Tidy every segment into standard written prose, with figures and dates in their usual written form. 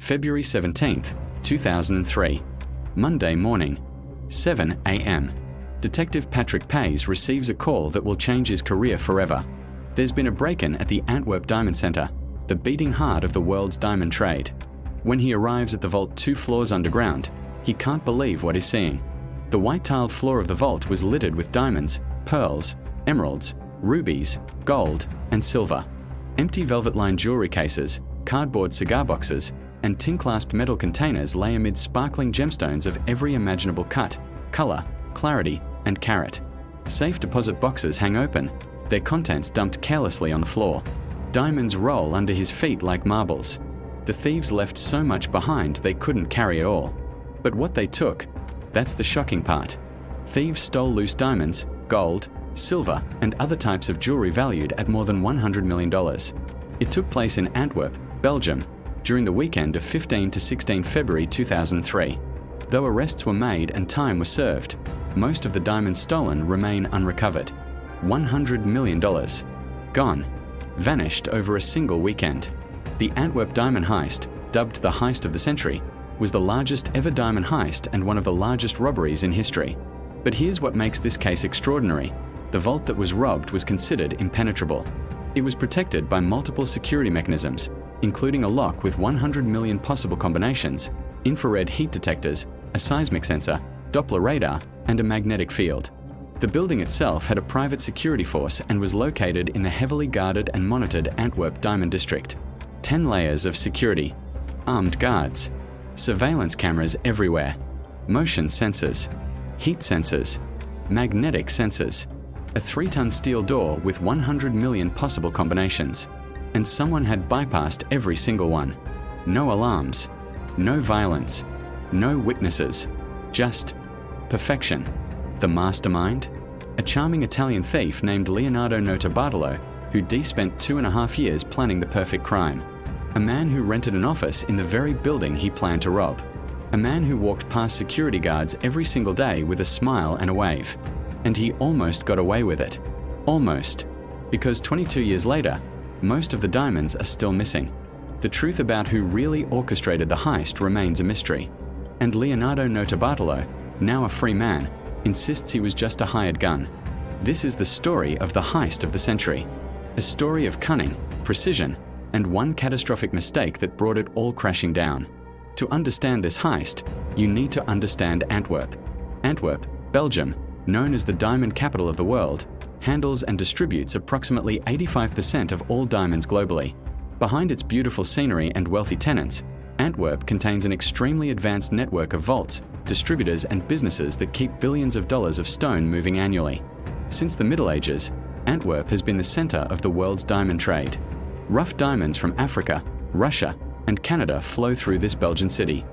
February 17, 2003. Monday morning, 7 a.m. Detective Patrick Pays receives a call that will change his career forever. There's been a break-in at the Antwerp Diamond Center, the beating heart of the world's diamond trade. When he arrives at the vault 2 floors underground, he can't believe what he's seeing. The white-tiled floor of the vault was littered with diamonds, pearls, emeralds, rubies, gold, and silver. Empty velvet-lined jewelry cases, cardboard cigar boxes, and tin-clasped metal containers lay amid sparkling gemstones of every imaginable cut, color, clarity, and carat. Safe deposit boxes hang open, their contents dumped carelessly on the floor. Diamonds roll under his feet like marbles. The thieves left so much behind they couldn't carry it all. But what they took, that's the shocking part. Thieves stole loose diamonds, gold, silver, and other types of jewelry valued at more than $100 million. It took place in Antwerp, Belgium, during the weekend of 15 to 16 February 2003. Though arrests were made and time was served, most of the diamonds stolen remain unrecovered. $100 million. Gone. Vanished over a single weekend. The Antwerp diamond heist, dubbed the heist of the century, was the largest ever diamond heist and one of the largest robberies in history. But here's what makes this case extraordinary. The vault that was robbed was considered impenetrable. It was protected by multiple security mechanisms, including a lock with 100 million possible combinations, infrared heat detectors, a seismic sensor, Doppler radar, and a magnetic field. The building itself had a private security force and was located in the heavily guarded and monitored Antwerp Diamond District. 10 layers of security, armed guards, surveillance cameras everywhere, motion sensors, heat sensors, magnetic sensors, a 3-ton steel door with 100 million possible combinations. And someone had bypassed every single one. No alarms, no violence, no witnesses, just perfection. The mastermind? A charming Italian thief named Leonardo Notarbartolo, who spent 2.5 years planning the perfect crime. A man who rented an office in the very building he planned to rob. A man who walked past security guards every single day with a smile and a wave. And he almost got away with it. Almost. Because 22 years later, most of the diamonds are still missing. The truth about who really orchestrated the heist remains a mystery. And Leonardo Notarbartolo, now a free man, insists he was just a hired gun. This is the story of the heist of the century. A story of cunning, precision, and one catastrophic mistake that brought it all crashing down. To understand this heist, you need to understand Antwerp. Antwerp, Belgium, known as the diamond capital of the world, handles and distributes approximately 85% of all diamonds globally. Behind its beautiful scenery and wealthy tenants, Antwerp contains an extremely advanced network of vaults, distributors, and businesses that keep billions of dollars of stone moving annually. Since the Middle Ages, Antwerp has been the center of the world's diamond trade. Rough diamonds from Africa, Russia, and Canada flow through this Belgian city.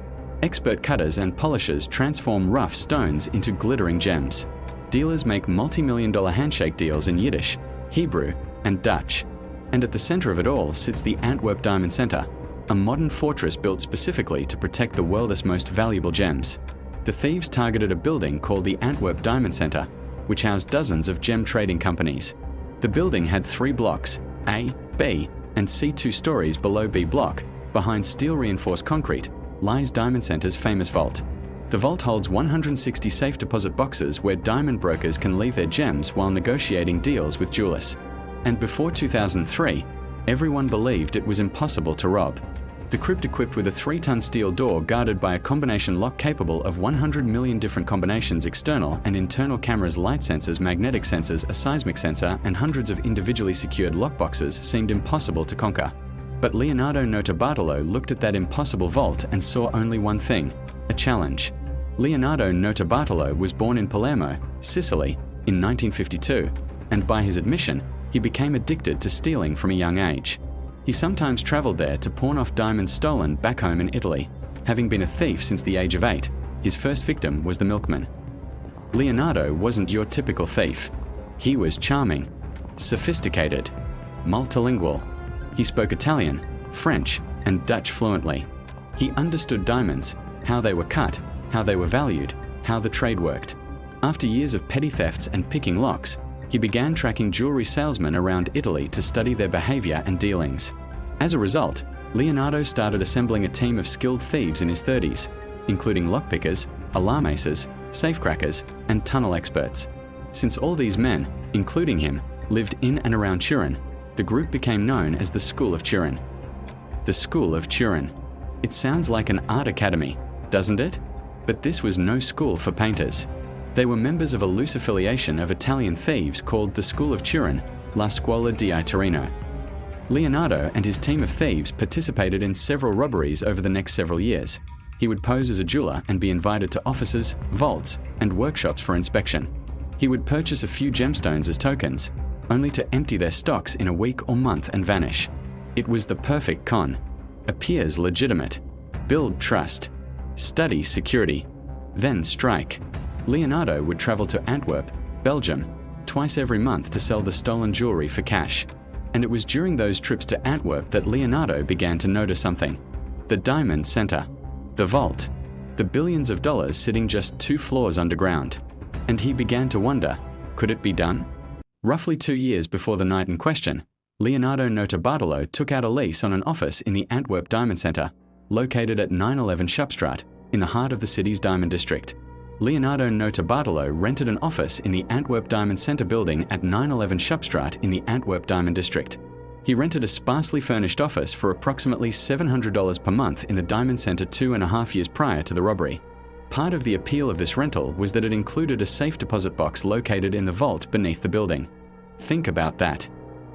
Expert cutters and polishers transform rough stones into glittering gems. Dealers make multi-million-dollar handshake deals in Yiddish, Hebrew, and Dutch. And at the center of it all sits the Antwerp Diamond Center, a modern fortress built specifically to protect the world's most valuable gems. The thieves targeted a building called the Antwerp Diamond Center, which housed dozens of gem trading companies. The building had 3 blocks, A, B, and C. 2 stories below B block. Behind steel-reinforced concrete lies Diamond Center's famous vault. The vault holds 160 safe deposit boxes where diamond brokers can leave their gems while negotiating deals with jewelers. And before 2003, everyone believed it was impossible to rob. The crypt, equipped with a 3-ton steel door guarded by a combination lock capable of 100 million different combinations, external and internal cameras, light sensors, magnetic sensors, a seismic sensor, and hundreds of individually secured lockboxes, seemed impossible to conquer. But Leonardo Notarbartolo looked at that impossible vault and saw only one thing: a challenge. Leonardo Notarbartolo was born in Palermo, Sicily, in 1952, and by his admission, he became addicted to stealing from a young age. He sometimes traveled there to pawn off diamonds stolen back home in Italy. Having been a thief since the age of 8, his first victim was the milkman. Leonardo wasn't your typical thief. He was charming, sophisticated, multilingual. He spoke Italian, French, and Dutch fluently. He understood diamonds, how they were cut, how they were valued, how the trade worked. After years of petty thefts and picking locks, he began tracking jewelry salesmen around Italy to study their behavior and dealings. As a result, Leonardo started assembling a team of skilled thieves in his 30s, including lockpickers, alarm aces, safecrackers, and tunnel experts. Since all these men, including him, lived in and around Turin, the group became known as the School of Turin. The School of Turin. It sounds like an art academy, doesn't it? But this was no school for painters. They were members of a loose affiliation of Italian thieves called the School of Turin, La Scuola di Torino. Leonardo and his team of thieves participated in several robberies over the next several years. He would pose as a jeweler and be invited to offices, vaults, and workshops for inspection. He would purchase a few gemstones as tokens, only to empty their stocks in a week or month and vanish. It was the perfect con. Appears legitimate. Build trust. Study security. Then strike. Leonardo would travel to Antwerp, Belgium, twice every month to sell the stolen jewelry for cash. And it was during those trips to Antwerp that Leonardo began to notice something. The Diamond Center. The vault. The billions of dollars sitting just 2 floors underground. And he began to wonder, could it be done? Roughly 2 years before the night in question, Leonardo Notarbartolo took out a lease on an office in the Antwerp Diamond Center, located at 911 Schupstraat, in the heart of the city's diamond district. Leonardo Notarbartolo rented an office in the Antwerp Diamond Center building at 911 Schupstraat in the Antwerp Diamond District. He rented a sparsely furnished office for approximately $700 per month in the Diamond Center 2.5 years prior to the robbery. Part of the appeal of this rental was that it included a safe deposit box located in the vault beneath the building. Think about that.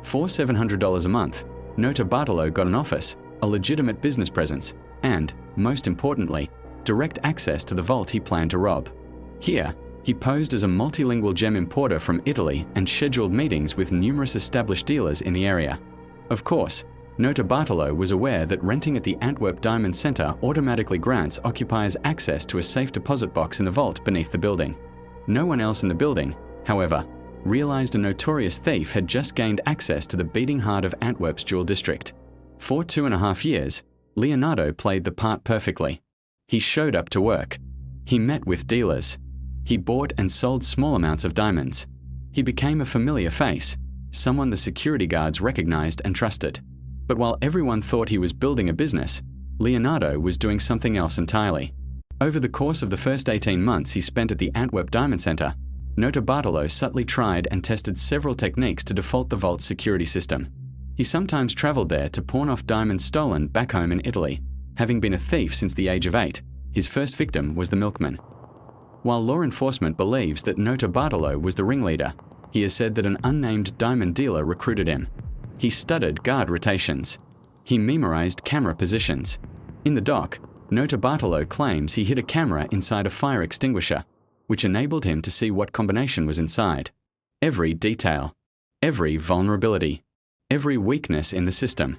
For $700 a month, Notarbartolo got an office, a legitimate business presence, and, most importantly, direct access to the vault he planned to rob. Here, he posed as a multilingual gem importer from Italy and scheduled meetings with numerous established dealers in the area. Of course, Notarbartolo was aware that renting at the Antwerp Diamond Center automatically grants occupiers access to a safe deposit box in the vault beneath the building. No one else in the building, however, realized a notorious thief had just gained access to the beating heart of Antwerp's jewel district. For 2.5 years, Leonardo played the part perfectly. He showed up to work. He met with dealers. He bought and sold small amounts of diamonds. He became a familiar face, someone the security guards recognized and trusted. But while everyone thought he was building a business, Leonardo was doing something else entirely. Over the course of the first 18 months he spent at the Antwerp Diamond Center, Notarbartolo subtly tried and tested several techniques to default the vault's security system. He sometimes traveled there to pawn off diamonds stolen back home in Italy. Having been a thief since the age of 8, his first victim was the milkman. While law enforcement believes that Notarbartolo was the ringleader, he has said that an unnamed diamond dealer recruited him. He studied guard rotations. He memorized camera positions. In the doc, Notarbartolo claims he hid a camera inside a fire extinguisher, which enabled him to see what combination was inside. Every detail, every vulnerability, every weakness in the system.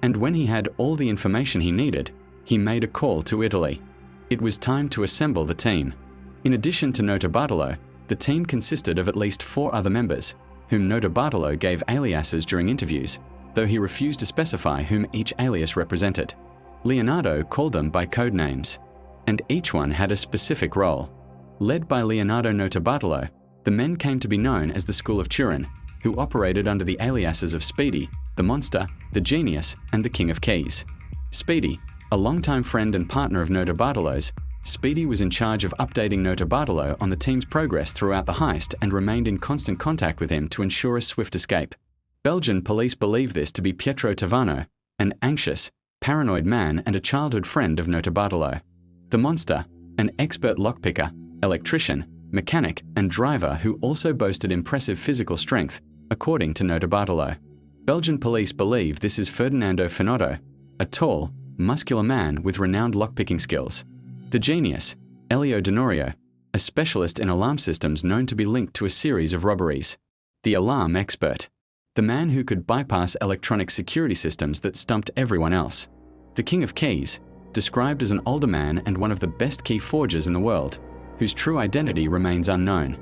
And when he had all the information he needed, he made a call to Italy. It was time to assemble the team. In addition to Notarbartolo, the team consisted of at least 4 other members, whom Notarbartolo gave aliases during interviews, though he refused to specify whom each alias represented. Leonardo called them by code names, and each one had a specific role. Led by Leonardo Notarbartolo, the men came to be known as the School of Turin, who operated under the aliases of Speedy, the Monster, the Genius, and the King of Keys. Speedy, a longtime friend and partner of Notarbartolo's, Speedy was in charge of updating Notarbartolo on the team's progress throughout the heist and remained in constant contact with him to ensure a swift escape. Belgian police believe this to be Pietro Tavano, an anxious, paranoid man and a childhood friend of Notarbartolo. The Monster, an expert lockpicker, electrician, mechanic, and driver who also boasted impressive physical strength, according to Notarbartolo. Belgian police believe this is Ferdinando Finotto, a tall, muscular man with renowned lockpicking skills. The Genius, Elio Denorio, a specialist in alarm systems known to be linked to a series of robberies. The Alarm Expert, the man who could bypass electronic security systems that stumped everyone else. The King of Keys, described as an older man and one of the best key forgers in the world, whose true identity remains unknown.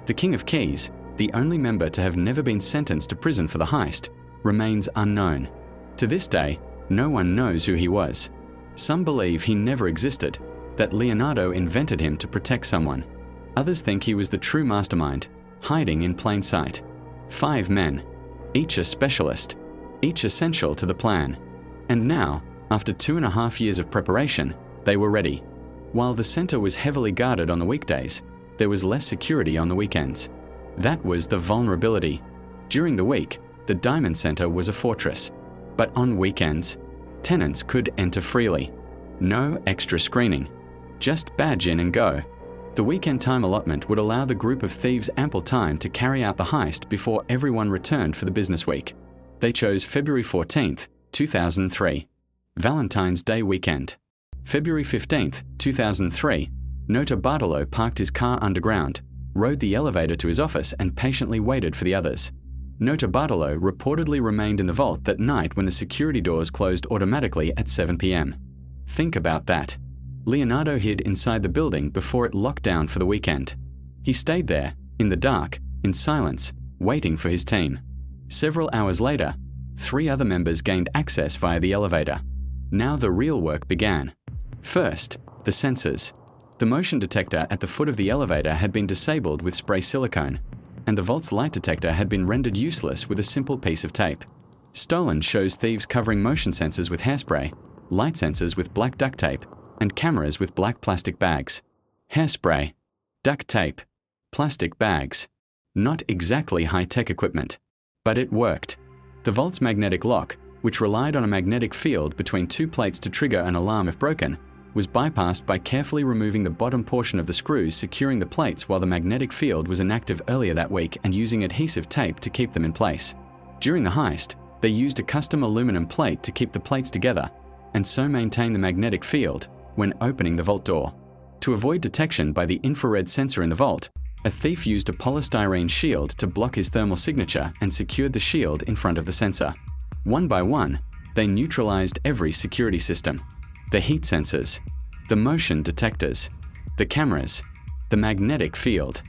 The King of Keys, the only member to have never been sentenced to prison for the heist, remains unknown. To this day, no one knows who he was. Some believe he never existed, that Leonardo invented him to protect someone. Others think he was the true mastermind, hiding in plain sight. 5 men, each a specialist, each essential to the plan. And now, after 2.5 years of preparation, they were ready. While the center was heavily guarded on the weekdays, there was less security on the weekends. That was the vulnerability. During the week, the Diamond Center was a fortress. But on weekends, tenants could enter freely. No extra screening. Just badge in and go. The weekend time allotment would allow the group of thieves ample time to carry out the heist before everyone returned for the business week. They chose February 14th, 2003, Valentine's Day weekend. February 15th, 2003, Notarbartolo parked his car underground, rode the elevator to his office and patiently waited for the others. Notarbartolo reportedly remained in the vault that night when the security doors closed automatically at 7 p.m. Think about that. Leonardo hid inside the building before it locked down for the weekend. He stayed there, in the dark, in silence, waiting for his team. Several hours later, 3 other members gained access via the elevator. Now the real work began. First, the sensors. The motion detector at the foot of the elevator had been disabled with spray silicone, and the vault's light detector had been rendered useless with a simple piece of tape. Stolen shows thieves covering motion sensors with hairspray, light sensors with black duct tape, and cameras with black plastic bags. Hairspray, duct tape, plastic bags. Not exactly high-tech equipment, but it worked. The vault's magnetic lock, which relied on a magnetic field between 2 plates to trigger an alarm if broken, was bypassed by carefully removing the bottom portion of the screws securing the plates while the magnetic field was inactive earlier that week and using adhesive tape to keep them in place. During the heist, they used a custom aluminum plate to keep the plates together and so maintain the magnetic field when opening the vault door. To avoid detection by the infrared sensor in the vault, a thief used a polystyrene shield to block his thermal signature and secured the shield in front of the sensor. One by one, they neutralized every security system. The heat sensors, the motion detectors, the cameras, the magnetic field.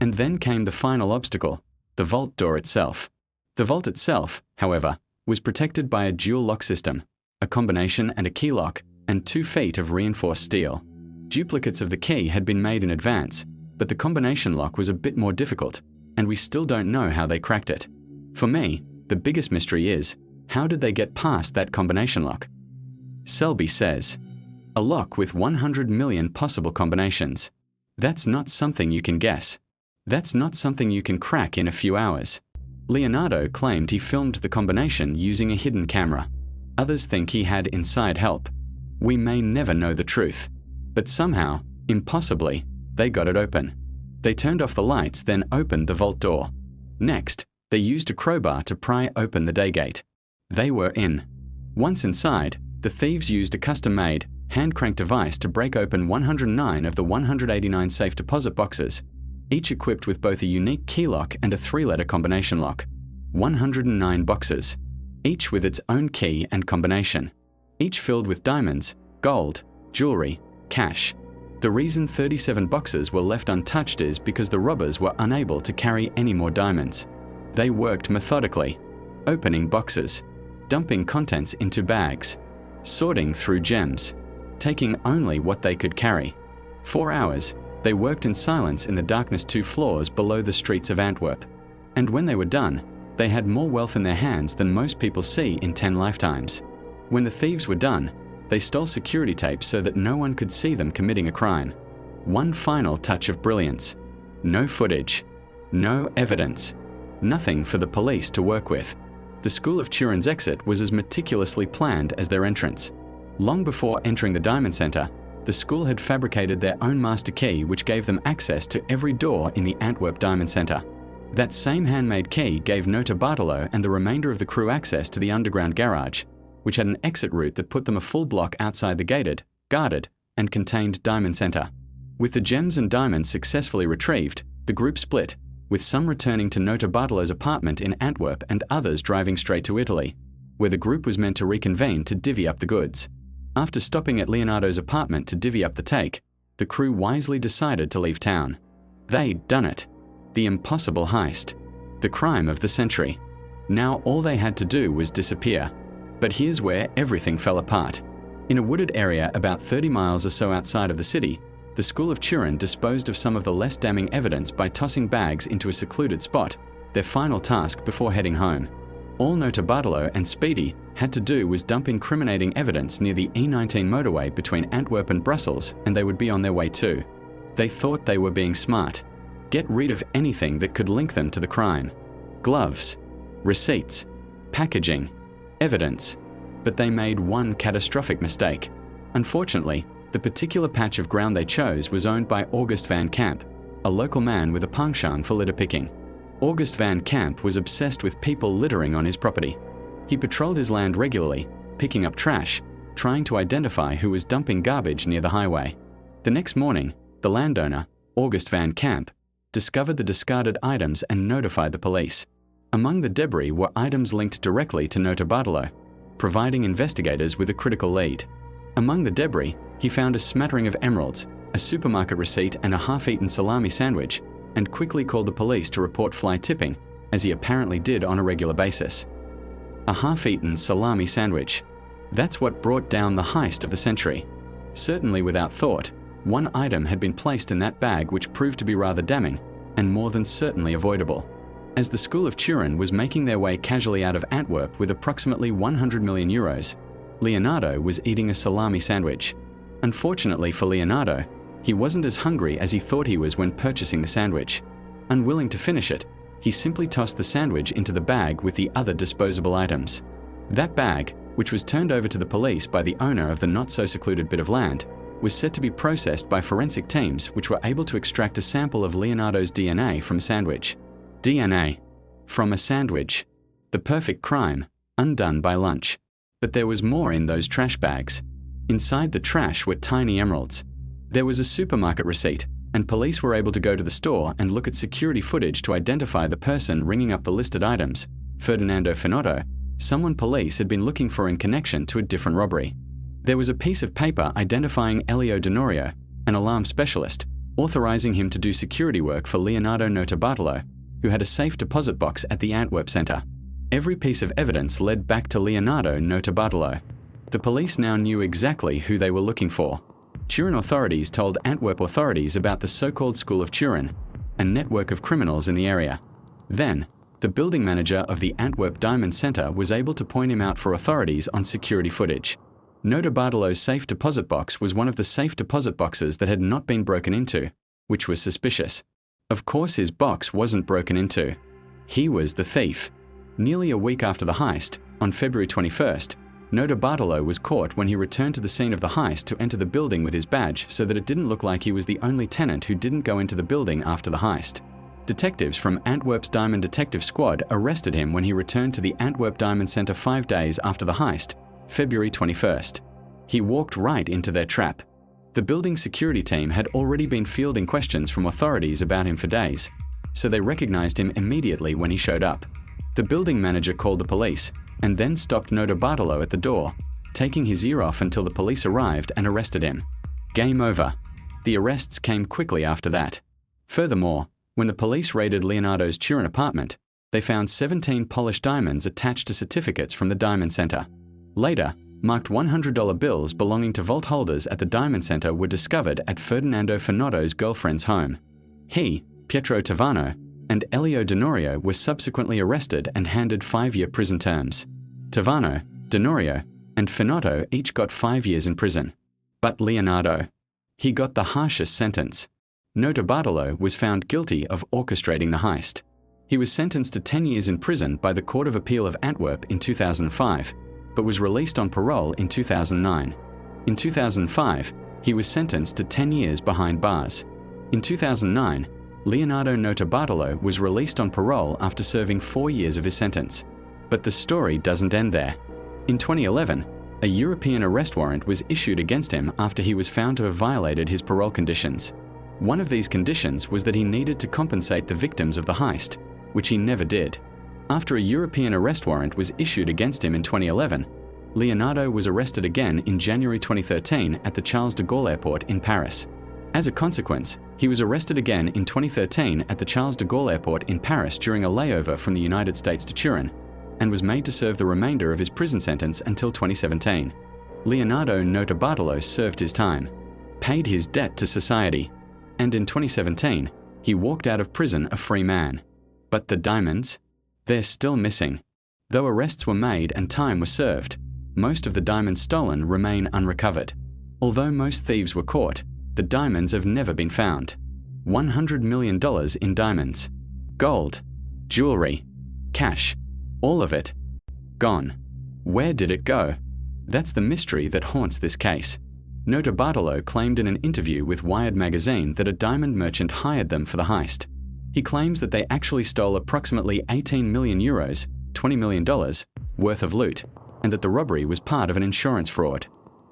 And then came the final obstacle, the vault door itself. The vault itself, however, was protected by a dual lock system, a combination and a key lock, and 2 feet of reinforced steel. Duplicates of the key had been made in advance, but the combination lock was a bit more difficult, and we still don't know how they cracked it. For me, the biggest mystery is, how did they get past that combination lock? Selby says, a lock with 100 million possible combinations. That's not something you can guess. That's not something you can crack in a few hours. Leonardo claimed he filmed the combination using a hidden camera. Others think he had inside help. We may never know the truth. But somehow, impossibly, they got it open. They turned off the lights, then opened the vault door. Next, they used a crowbar to pry open the day gate. They were in. Once inside, the thieves used a custom-made, hand-cranked device to break open 109 of the 189 safe deposit boxes, each equipped with both a unique key lock and a 3-letter combination lock. 109 boxes, each with its own key and combination, each filled with diamonds, gold, jewelry, cash. The reason 37 boxes were left untouched is because the robbers were unable to carry any more diamonds. They worked methodically, opening boxes, dumping contents into bags, sorting through gems, taking only what they could carry. 4 hours, they worked in silence in the darkness 2 floors below the streets of Antwerp. And when they were done, they had more wealth in their hands than most people see in 10 lifetimes. When the thieves were done, they stole security tape so that no one could see them committing a crime. One final touch of brilliance. No footage, no evidence, nothing for the police to work with. The School of Turin's exit was as meticulously planned as their entrance. Long before entering the Diamond Center, the school had fabricated their own master key which gave them access to every door in the Antwerp Diamond Center. That same handmade key gave Notarbartolo and the remainder of the crew access to the underground garage, which had an exit route that put them a full block outside the gated, guarded, and contained Diamond Center. With the gems and diamonds successfully retrieved, the group split, with some returning to Notarbartolo's apartment in Antwerp and others driving straight to Italy, where the group was meant to reconvene to divvy up the goods. After stopping at Leonardo's apartment to divvy up the take, the crew wisely decided to leave town. They'd done it. The impossible heist. The crime of the century. Now all they had to do was disappear. But here's where everything fell apart. In a wooded area about 30 miles or so outside of the city, the School of Turin disposed of some of the less damning evidence by tossing bags into a secluded spot, their final task before heading home. All Notarbartolo and Speedy had to do was dump incriminating evidence near the E19 motorway between Antwerp and Brussels, and they would be on their way too. They thought they were being smart. Get rid of anything that could link them to the crime. Gloves, receipts, packaging, evidence. But they made one catastrophic mistake. Unfortunately, the particular patch of ground they chose was owned by August van Camp, a local man with a penchant for litter picking. August van Camp was obsessed with people littering on his property. He patrolled his land regularly, picking up trash, trying to identify who was dumping garbage near the highway. The next morning, the landowner, August van Camp, discovered the discarded items and notified the police. Among the debris were items linked directly to Notarbartolo, providing investigators with a critical lead. Among the debris, he found a smattering of emeralds, a supermarket receipt and a half-eaten salami sandwich, and quickly called the police to report fly tipping, as he apparently did on a regular basis. A half-eaten salami sandwich. That's what brought down the heist of the century. Certainly without thought, one item had been placed in that bag which proved to be rather damning, and more than certainly avoidable. As the school of Turin was making their way casually out of Antwerp with approximately 100 million euros, Leonardo was eating a salami sandwich. Unfortunately for Leonardo, he wasn't as hungry as he thought he was when purchasing the sandwich. Unwilling to finish it, he simply tossed the sandwich into the bag with the other disposable items. That bag, which was turned over to the police by the owner of the not-so-secluded bit of land, was set to be processed by forensic teams which were able to extract a sample of Leonardo's DNA from a sandwich. DNA. From a sandwich. The perfect crime, undone by lunch. But there was more in those trash bags. Inside the trash were tiny emeralds. There was a supermarket receipt, and police were able to go to the store and look at security footage to identify the person ringing up the listed items, Ferdinando Finotto, someone police had been looking for in connection to a different robbery. There was a piece of paper identifying Elio Denorio, an alarm specialist, authorizing him to do security work for Leonardo Notarbartolo, who had a safe deposit box at the Antwerp Center. Every piece of evidence led back to Leonardo Notarbartolo. The police now knew exactly who they were looking for. Turin authorities told Antwerp authorities about the so-called School of Turin, a network of criminals in the area. Then, the building manager of the Antwerp Diamond Center was able to point him out for authorities on security footage. Notarbartolo's safe deposit box was one of the safe deposit boxes that had not been broken into, which was suspicious. Of course his box wasn't broken into. He was the thief. Nearly a week after the heist, on February 21st, Notarbartolo was caught when he returned to the scene of the heist to enter the building with his badge so that it didn't look like he was the only tenant who didn't go into the building after the heist. Detectives from Antwerp's Diamond Detective Squad arrested him when he returned to the Antwerp Diamond Center 5 days after the heist, February 21st. He walked right into their trap. The building security team had already been fielding questions from authorities about him for days, so they recognized him immediately when he showed up. The building manager called the police, and then stopped Notarbartolo at the door, taking his ear off until the police arrived and arrested him. Game over. The arrests came quickly after that. Furthermore, when the police raided Leonardo's Turin apartment, they found 17 polished diamonds attached to certificates from the Diamond Center. Later, marked $100 bills belonging to vault holders at the Diamond Center were discovered at Ferdinando Finotto's girlfriend's home. He, Pietro Tavano, and Elio Denorio were subsequently arrested and handed 5-year prison terms. Tavano, Denorio, and Finotto each got 5 years in prison. But Leonardo, he got the harshest sentence. Notarbartolo was found guilty of orchestrating the heist. He was sentenced to 10 years in prison by the Court of Appeal of Antwerp in 2005, but was released on parole in 2009. In 2005, he was sentenced to 10 years behind bars. In 2009, Leonardo Notarbartolo was released on parole after serving 4 years of his sentence. But the story doesn't end there. In 2011, a European arrest warrant was issued against him after he was found to have violated his parole conditions. One of these conditions was that he needed to compensate the victims of the heist, which he never did. After a European arrest warrant was issued against him in 2011, Leonardo was arrested again in January 2013 at the Charles de Gaulle Airport in Paris. As a consequence, he was arrested again in 2013 at the Charles de Gaulle Airport in Paris during a layover from the United States to Turin, and was made to serve the remainder of his prison sentence until 2017. Leonardo Notarbartolo served his time, paid his debt to society, and in 2017, he walked out of prison a free man. But the diamonds? They're still missing. Though arrests were made and time was served, most of the diamonds stolen remain unrecovered. Although most thieves were caught, the diamonds have never been found. $100 million in diamonds, gold, jewelry, cash, all of it, gone. Where did it go? That's the mystery that haunts this case. Notarbartolo claimed in an interview with Wired magazine that a diamond merchant hired them for the heist. He claims that they actually stole approximately 18 million euros, $20 million, worth of loot, and that the robbery was part of an insurance fraud.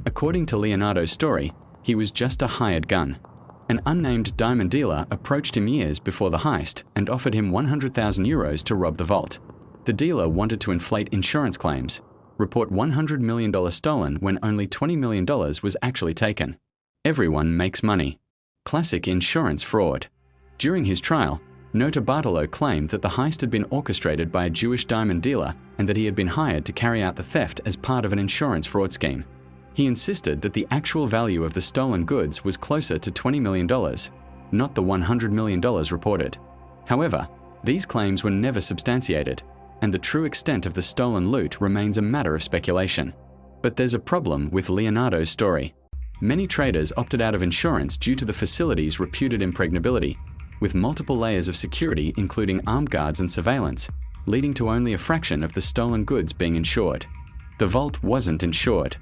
According to Leonardo's story, he was just a hired gun. An unnamed diamond dealer approached him years before the heist and offered him 100,000 euros to rob the vault. The dealer wanted to inflate insurance claims, report $100 million stolen when only $20 million was actually taken. Everyone makes money. Classic insurance fraud. During his trial, Notarbartolo claimed that the heist had been orchestrated by a Jewish diamond dealer and that he had been hired to carry out the theft as part of an insurance fraud scheme. He insisted that the actual value of the stolen goods was closer to $20 million, not the $100 million reported. However, these claims were never substantiated, and the true extent of the stolen loot remains a matter of speculation. But there's a problem with Leonardo's story. Many traders opted out of insurance due to the facility's reputed impregnability, with multiple layers of security including armed guards and surveillance, leading to only a fraction of the stolen goods being insured. The vault wasn't insured.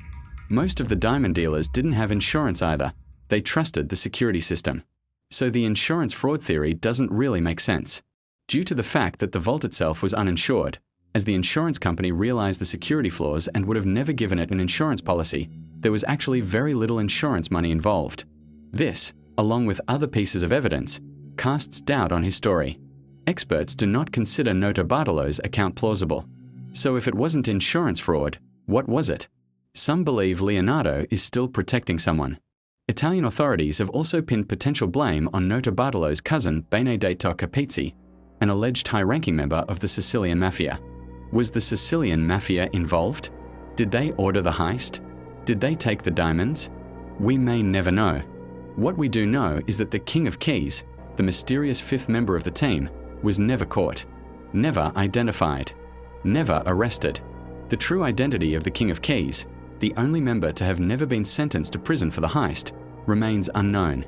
Most of the diamond dealers didn't have insurance either. They trusted the security system. So the insurance fraud theory doesn't really make sense. Due to the fact that the vault itself was uninsured, as the insurance company realized the security flaws and would have never given it an insurance policy, there was actually very little insurance money involved. This, along with other pieces of evidence, casts doubt on his story. Experts do not consider Notarbartolo's account plausible. So if it wasn't insurance fraud, what was it? Some believe Leonardo is still protecting someone. Italian authorities have also pinned potential blame on Notarbartolo's cousin Benedetto Capizzi, an alleged high-ranking member of the Sicilian Mafia. Was the Sicilian Mafia involved? Did they order the heist? Did they take the diamonds? We may never know. What we do know is that the King of Keys, the mysterious fifth member of the team, was never caught, never identified, never arrested. The true identity of the King of Keys, the only member to have never been sentenced to prison for the heist, remains unknown.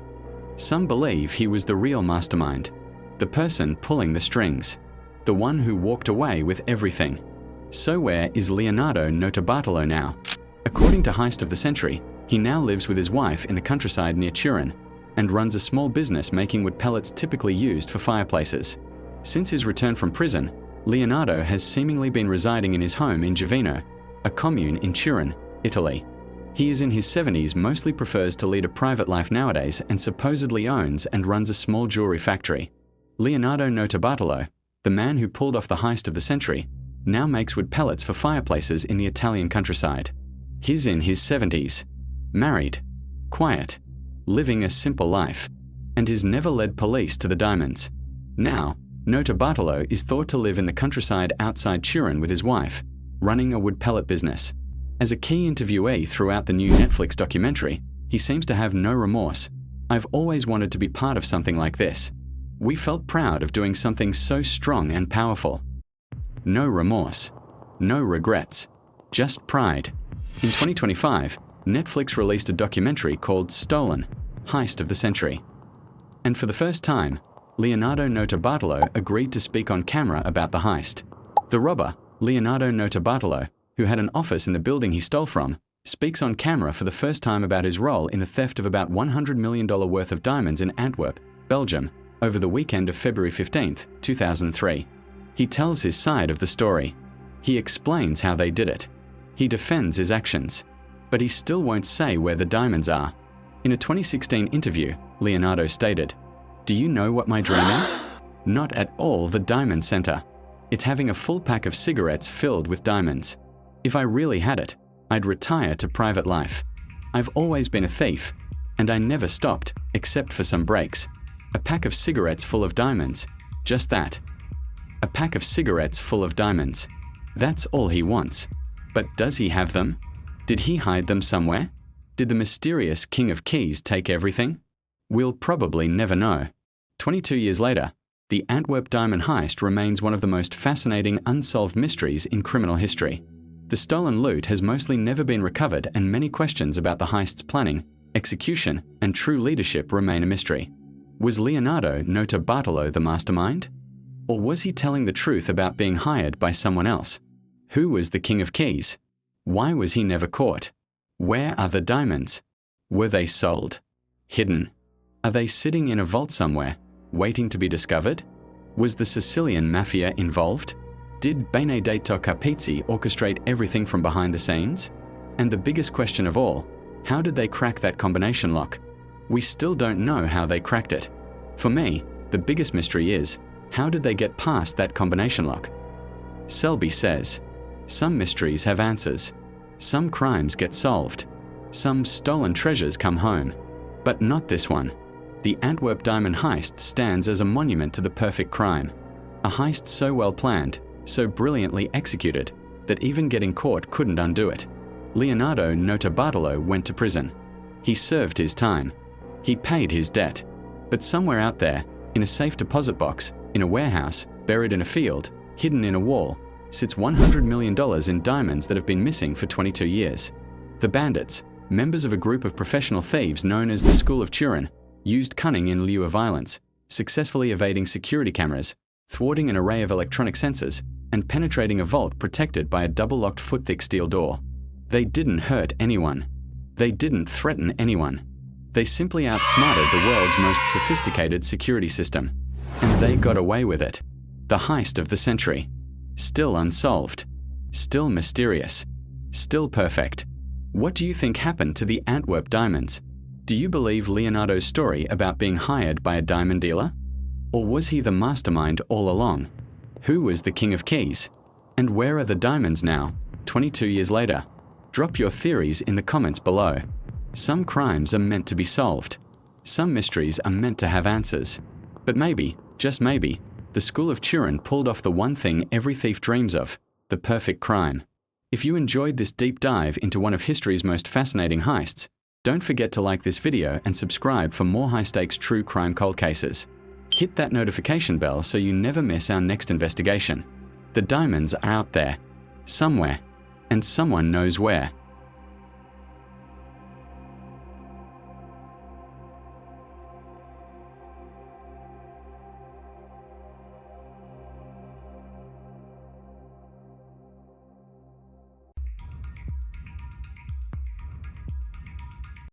Some believe he was the real mastermind, the person pulling the strings, the one who walked away with everything. So where is Leonardo Notarbartolo now? According to Heist of the Century, he now lives with his wife in the countryside near Turin and runs a small business making wood pellets typically used for fireplaces. Since his return from prison, Leonardo has seemingly been residing in his home in Givino, a commune in Turin, Italy. He is in his 70s, mostly prefers to lead a private life nowadays, and supposedly owns and runs a small jewelry factory. Leonardo Notarbartolo, the man who pulled off the heist of the century, now makes wood pellets for fireplaces in the Italian countryside. He's in his 70s, married, quiet, living a simple life, and has never led police to the diamonds. Now, Notarbartolo is thought to live in the countryside outside Turin with his wife, running a wood pellet business. As a key interviewee throughout the new Netflix documentary, he seems to have no remorse. "I've always wanted to be part of something like this. We felt proud of doing something so strong and powerful." No remorse, no regrets, just pride. In 2025, Netflix released a documentary called Stolen, Heist of the Century. And for the first time, Leonardo Notarbartolo agreed to speak on camera about the heist. The robber, Leonardo Notarbartolo, who had an office in the building he stole from, speaks on camera for the first time about his role in the theft of about $100 million worth of diamonds in Antwerp, Belgium, over the weekend of February 15, 2003. He tells his side of the story. He explains how they did it. He defends his actions. But he still won't say where the diamonds are. In a 2016 interview, Leonardo stated, "Do you know what my dream is? Not at all the Diamond Center. It's having a full pack of cigarettes filled with diamonds. If I really had it, I'd retire to private life. I've always been a thief, and I never stopped, except for some breaks. A pack of cigarettes full of diamonds, just that. A pack of cigarettes full of diamonds. That's all he wants. But does he have them? Did he hide them somewhere? Did the mysterious King of Keys take everything? We'll probably never know." 22 years later, The Antwerp Diamond heist remains one of the most fascinating unsolved mysteries in criminal history. The stolen loot has mostly never been recovered, and many questions about the heist's planning, execution, and true leadership remain a mystery. Was Leonardo Notarbartolo the mastermind? Or was he telling the truth about being hired by someone else? Who was the king of keys? Why was he never caught? Where are the diamonds? Were they sold? Hidden? Are they sitting in a vault somewhere, waiting to be discovered? Was the Sicilian mafia involved? Did Benedetto Capizzi orchestrate everything from behind the scenes? And the biggest question of all, how did they crack that combination lock? We still don't know how they cracked it. For me, the biggest mystery is, how did they get past that combination lock? Selby says, some mysteries have answers. Some crimes get solved. Some stolen treasures come home. But not this one. The Antwerp Diamond heist stands as a monument to the perfect crime. A heist so well planned, so brilliantly executed, that even getting caught couldn't undo it. Leonardo Notarbartolo went to prison. He served his time. He paid his debt. But somewhere out there, in a safe deposit box, in a warehouse, buried in a field, hidden in a wall, sits $100 million in diamonds that have been missing for 22 years. The bandits, members of a group of professional thieves known as the School of Turin, used cunning in lieu of violence, successfully evading security cameras, thwarting an array of electronic sensors, and penetrating a vault protected by a double-locked foot-thick steel door. They didn't hurt anyone. They didn't threaten anyone. They simply outsmarted the world's most sophisticated security system. And they got away with it. The heist of the century. Still unsolved. Still mysterious. Still perfect. What do you think happened to the Antwerp diamonds? Do you believe Leonardo's story about being hired by a diamond dealer? Or was he the mastermind all along? Who was the king of keys? And where are the diamonds now, 22 years later? Drop your theories in the comments below. Some crimes are meant to be solved. Some mysteries are meant to have answers. But maybe, just maybe, the School of Turin pulled off the one thing every thief dreams of, the perfect crime. If you enjoyed this deep dive into one of history's most fascinating heists, don't forget to like this video and subscribe for more high-stakes true crime cold cases. Hit that notification bell so you never miss our next investigation. The diamonds are out there, somewhere, and someone knows where.